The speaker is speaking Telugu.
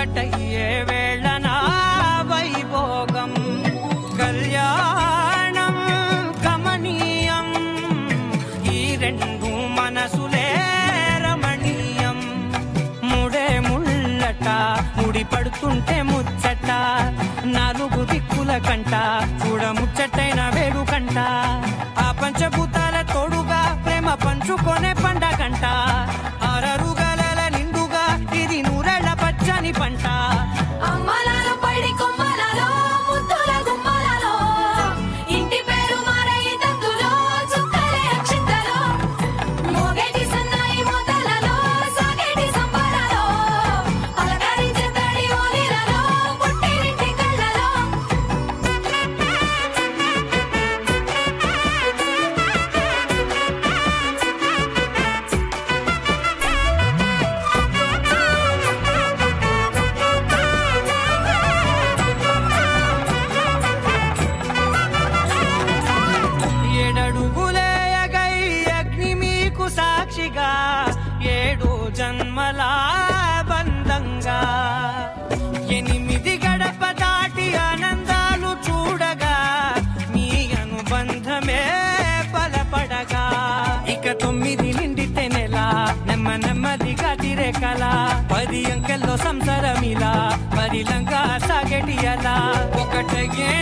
ఒక్కటయ్యే వేళన వైభోగం కళ్యాణం కమనీయం ఈ రెండు మనసులే రమణీయం ముడే ముళ్ళట ముడి పడుతుంటే ముచ్చట నాలుగు దిక్కుల కంట చూడ ముచ్చటైన వేడుకంట ఆ పంచభూతాల తోడుగా ప్రేమ పంచుకొనే పండగంట ఆరరుగల నిండుగా ఇది నూరెళ్ళ పచ్చని పంట అమ్మలాలో పడి కొమ్మలలో ముద్దుల గుమ్మలలో ఇంటి పేరు మారై తందులో చుక్కలే అక్షింతలో మోగేటి సన్నాయి మోతలలో సాగేటి సంబరాలో పలకరించే తడి ఓలిలలో పుట్టినింటి కళ్ళలో ఏడడుగులేయగై అగ్ని మీకు సాక్షిగా 7 జన్మల బంధంగా 8 గడప దాటి ఆనందాలు చూడగా మీ అనుబంధమే బలపడగా ఇక 9 నిండితే నెల నెమ్మదిగా తిరే కల 10 అంకెల్లో సంసారమిలా పరిలంగా సాగటి అలా ఒకటగే